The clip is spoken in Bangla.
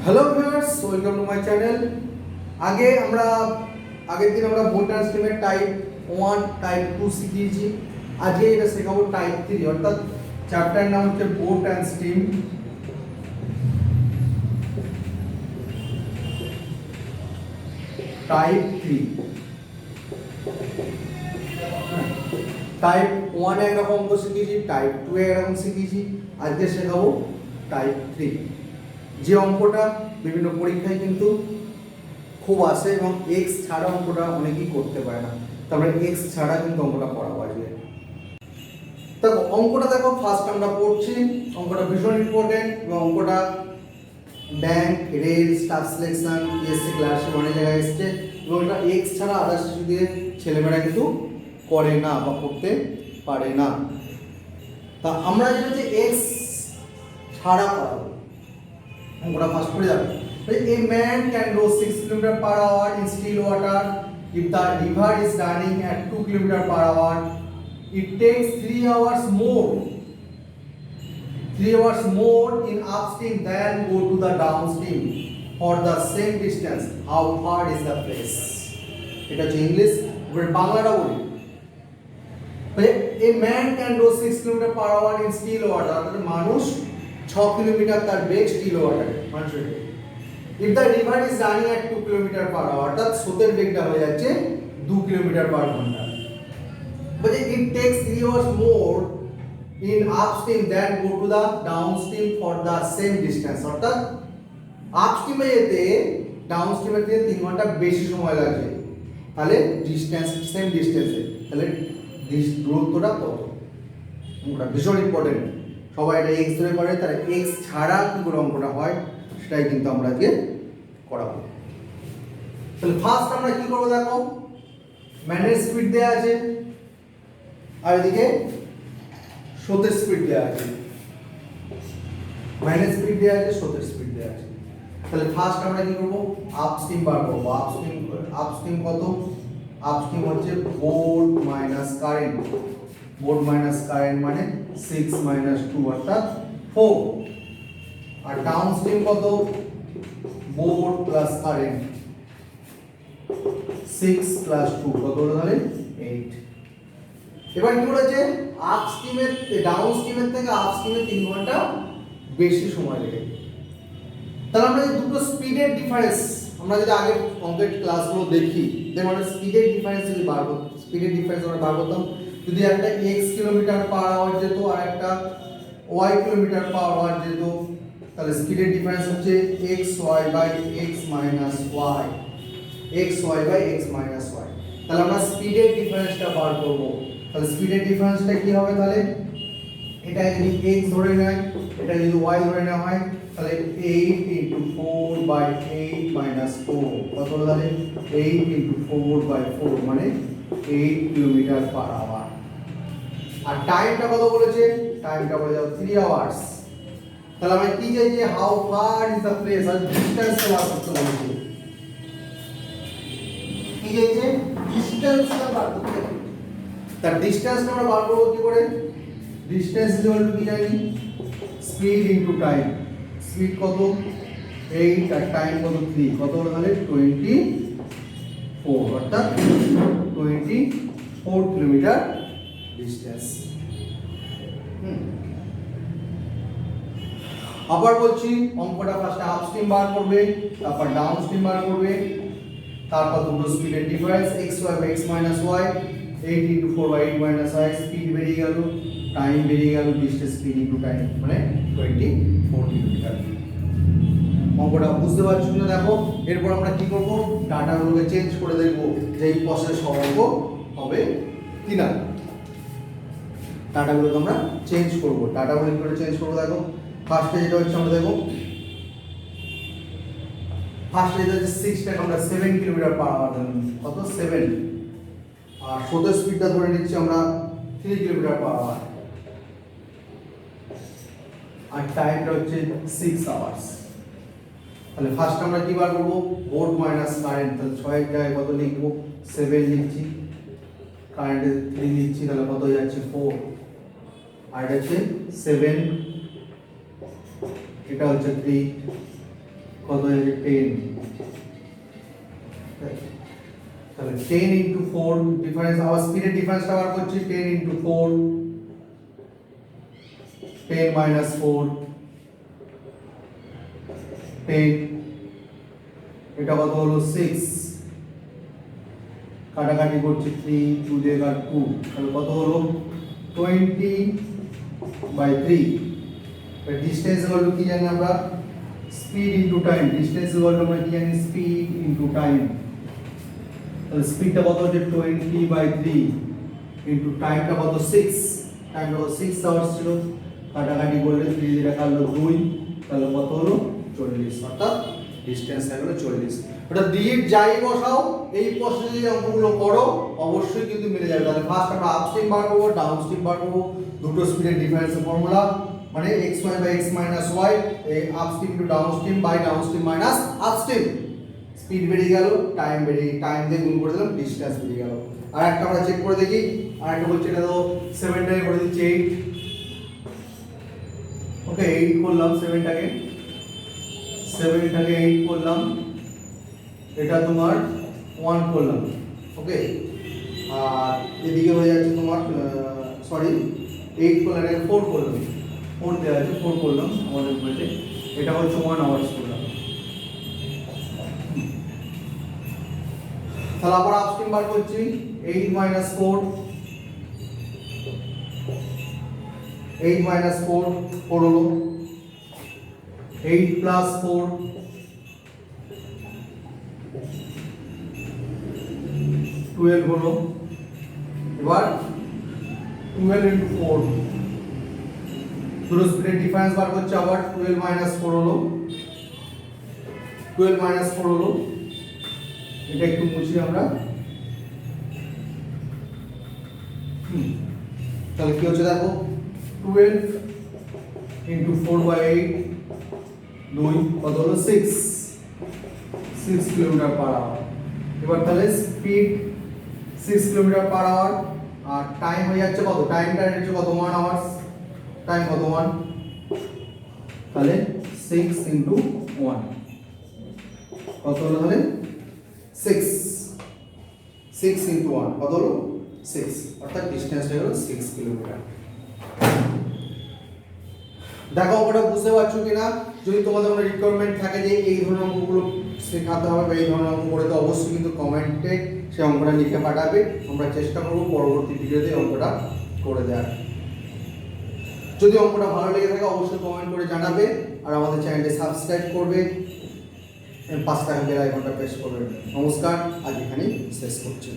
Hello viewers, welcome to my channel. আগের দিন আমরা বোট অ্যান্ড স্ট্রিমের টাইপ 1 টাইপ 2 শিখিয়েছি। আজকে এটা শেখাবো টাইপ 3, অর্থাৎ চ্যাপ্টারের নাম হচ্ছে boat and stream type 3। Type 1 একরকম অঙ্ক শিখিয়েছি, টাইপ 2 একরকম শিখিয়েছি, আজকে শেখাবো টাইপ 3। যে অঙ্কটা বিভিন্ন পরীক্ষায় কিন্তু খুব আসে এবং এক্স ছাড়া অঙ্কটা অনেকেই করতে পারে না, তারপরে এক্স ছাড়া কিন্তু অঙ্কটা করাবো আজকে। দেখো অঙ্কটা দেখো, ফার্স্ট আমরা পড়ছি। অঙ্কটা ভীষণ ইম্পর্টেন্ট এবং অঙ্কটা bank, rail, staff selection, PSC ক্লাসে অনেক জায়গায় এসছে এবং এটা এক্স ছাড়া আদার্স কিছু দিয়ে ছেলেমেয়েরা কিন্তু করে না বা করতে পারে না। তা আমরা যেটা হচ্ছে এক্স ছাড়া করাবো, অঙ্কটা ফার্স্ট পড়ে যাবে। A man can row 6 km per hour in still water. If the river is running at 2 km per hour, it takes 3 hours more. 3 hours more in upstream than go to the downstream for the same distance. How far is the place? এটা হচ্ছে ইংলিশ। এবার বাংলাটা বলি। A man can row 6 km per hour in still water. অর্থাৎ মানুষ 6 কিলোমিটার তার বেগ স্টিল ওয়াটারে মানুষের। If the river is running at 2 km per hour, অর্থাৎ স্রোতের বেগটা হয়ে যাচ্ছে 2 কিলোমিটার পার ঘন্টা। But it takes 3 hours more in upstream than go to the downstream for the same distance. অর্থাৎ আপস্ট্রিমে যেতে ডাউনস্ট্রিমে থেকে 3 ঘন্টা বেশি সময় লাগছে। তাহলে ডিসটেন্স সেম ডিসটেন্সে, তাহলে দূরত্বটা কত? ওটা ভীষণ ইম্পর্টেন্ট। সবাই এটা এক্স ধরে করে, তাহলে এক্স ছাড়া কি করে অঙ্কটা হয় সেটাই কিন্তু আমরা আজকে করাবো। তাহলে ফার্স্ট আমরা কি করবো দেখো, ম্যানের স্পিড দেওয়া আছে আর এদিকে স্রোতের স্পিড দেওয়া আছে। ম্যানের স্পিড দেওয়া আছে, স্রোতের স্পিড দেওয়া আছে। তাহলে ফার্স্ট আমরা কি করবো, আপস্ট্রিম বার করবো। আপস্ট্রিম কত? আপস্ট্রিম হচ্ছে boat minus current. Boat minus current মানে 6 মাইনাস 2 অর্থাৎ 4। আর ডাউনস্ট্রিম কত? বোট প্লাস কারেন্ট 6 প্লাস 2 কত হলো তাহলে 8। এবার কি বলেছে, আপস্ট্রিমের ডাউনস্ট্রিমের থেকে আপস্ট্রিমে 3 ঘন্টা বেশি সময় লাগে। তাহলে আমরা যে দুটো স্পিডের ডিফারেন্স, আমরা যদি আগে কমপ্লিট ক্লাসগুলো দেখি, দেখো আমরা স্পিডের ডিফারেন্স যদি বার করতাম, স্পিডের ডিফারেন্স আমরা বার করতাম। যদি একটা x কিলোমিটার পার আওয়ার যেত আর একটা y কিলোমিটার পার আওয়ার যেত, তাহলে স্পিডের ডিফারেন্স হচ্ছে xy by x minus y, xy by x minus y। তাহলে আমরা স্পিডের ডিফারেন্সটা বার করব। তাহলে স্পিডের ডিফারেন্সটা কি হবে, তাহলে এটা যদি x ধরে নেয়, এটা যদি y ধরে নেওয়া হয়, তাহলে 8 * 4 বাই 8 মাইনাস 4 কত হলো তাহলে 8 * 4 বাই 4 মানে 8 কিলোমিটার পার আওয়ার। আর টাইমটা কত বলেছে? টাইমটা বলে যাও 3 আওয়ার্স। তাহলে আমরা কি চাই যে how far is the place, আর ডিসটেন্সটা বার করতে বলেছে। কি চাইছে? ডিসটেন্সটা বার করতে। তার ডিসটেন্সটা আমরা বার করব কি করে? ডিসটেন্স ইজ ইকুয়াল টু কি জানি, স্পিড ইনটু টাইম। স্পিড কত? 8 আর টাইম কত? 3 কত হলো তাহলে 24 অর্থাৎ 24 কিলোমিটার ডিসটেন্স। আবার বলছি, অঙ্কটা ফার্স্টে আপস্ট্রিম বার করবে, তারপর ডাউনস্ট্রিম বার করবে, তারপর দুটো স্পিডের difference xy by x minus y, 8 * 4 by 8 minus y, speed বেরিয়ে গেল, টাইম বেরিয়ে গেল, ডিসটেন্স স্পিড ইনটু টাইম মানে 24 কিলোমিটার। অঙ্কটা বুঝতে পারছো না? দেখো এরপর আমরা কি করব, ডাটাগুলোকে চেঞ্জ করে দেখব যে এই প্রসেস অঙ্ক হবে কিনা। ডাটাগুলোকে আমরা চেঞ্জ করব। ডাটাগুলো কি করে চেঞ্জ করব দেখো, ফার্স্টে যেটা হচ্ছে আমরা দেখো, ফার্স্টে যেটা হচ্ছে 6 টাকে আমরা 7 কিলোমিটার পার আওয়ার ধরলাম, কত 7। আর স্রোতের স্পিডটা ধরে নিচ্ছি আমরা 3 কিলোমিটার পার আওয়ার। আর টাইমটা হচ্ছে 6 আওয়ার্স। তাহলে ফার্স্ট আমরা কি বার করব, বোট মাইনাস কারেন্ট। তাহলে 6 এর জায়গায় কত লিখব, 7 লিখছি, কারেন্টে 3 লিখছি, তাহলে কত হয়ে যাচ্ছে 4। আর এটা হচ্ছে 7, এটা হচ্ছে 3 কত হয়ে যাবে 10, তাহলে 10 ইনটু 4 ডিফারেন্স, আবার স্পিডের ডিফারেন্সটা বার করছি, 10 ইনটু 4 10 মাইনাস 4 10, এটা কত হলো 6, কাটাকাটি করছি 3 2 দিয়ে কাট 2, তাহলে কত হলো 20/3। ডিসটেন্স হলো কি জানি আমরা, স্পিড ইনটু টাইম, ডিসটেন্স হলো আমরা কি জানি, স্পিড ইনটু টাইম। তাহলে স্পিডটা কত হচ্ছে 20/3 ইনটু টাইমটা কত 6, টাইমটা কত 6 আওয়ার্স ছিল, কাটাকাটি করলে 3 দিয়ে কাটলো 2, তাহলে কত হলো 40, অর্থাৎ ডিসটেন্স হলো 40। ওটা দিয়ে যাই বসাও, এই প্রসেসে যদি অঙ্কগুলো করো অবশ্যই কিন্তু মিলে যাবে। তাহলে ফার্স্ট আমরা আপস্ট্রিম বার করবো, ডাউনস্ট্রিম বার করবো, দুটো স্পিডের ডিফারেন্সের ফর্মুলা মানে xy by x minus y, এই upstream to downstream by downstream minus upstream, speed বেরিয়ে গেল, টাইম বেরিয়ে, টাইম দিয়ে গুণ করে দিলাম, ডিসটেন্স বেরিয়ে গেল। আর একটা আমরা চেক করে দেখি, আর একটা বলছে এটা তো 7 টাকে করে দিচ্ছি 8, ওকে 8 করলাম, 7টাকে 8 করলাম, এটা তোমার 1 করলাম, ওকে। আর এদিকে হয়ে যাচ্ছে তোমার সরি 8 করলাম, এটা 4 করলাম, 4 দেওয়া আছে 4 করলাম আমাদের বইতে, এটা হচ্ছে 1 আওয়ার্স করলাম। তাহলে আবার আপস্ট্রিম বার করছি, 8 মাইনাস 4 4 হলো, 8 প্লাস 4 12 হলো। এবার 12 ইনটু 4, দুটো স্পিডের ডিফারেন্স বার করছে, আবার 12 মাইনাস 4 হলো, 12 মাইনাস 4 হলো, এটা একটু মুছি আমরা। তাহলে কি হচ্ছে দেখো, 12 ইনটু 4/8 2, কত হলো 6 কিলোমিটার পার আওয়ার। এবার তাহলে স্পিড 6 কিলোমিটার পার আওয়ার, আর টাইম হয়ে যাচ্ছে কত, টাইমটা হচ্ছে কত 1 আওয়ার্স, টাইম কত 1, তাহলে 6 ইনটু 1 কত হলো, তাহলে 6 ইনটু 1 কত হলো 6, অর্থাৎ ডিসটেন্সটা হলো 6 কিলোমিটার। দেখো ওটা বুঝতে পারছো কিনা? যদি তোমাদের কোনো রিকোয়ারমেন্ট থাকে যে এই ধরনের অঙ্কগুলো শেখাতে হবে বা এই ধরনের অঙ্ক করে, তো অবশ্যই কিন্তু কমেন্টে সেই অঙ্কটা লিখে পাঠাবে, আমরা চেষ্টা করবো পরবর্তী ভিডিওতে অঙ্কটা করে দেওয়ার। যদি অঙ্কটা ভালো লেগে থাকে অবশ্যই কমেন্ট করে জানাবে, আর আমাদের চ্যানেলটি সাবস্ক্রাইব করবে, 5 টাকা বেল আইকনটা প্রেস করবে। নমস্কার, আজ এখানেই শেষ করছি।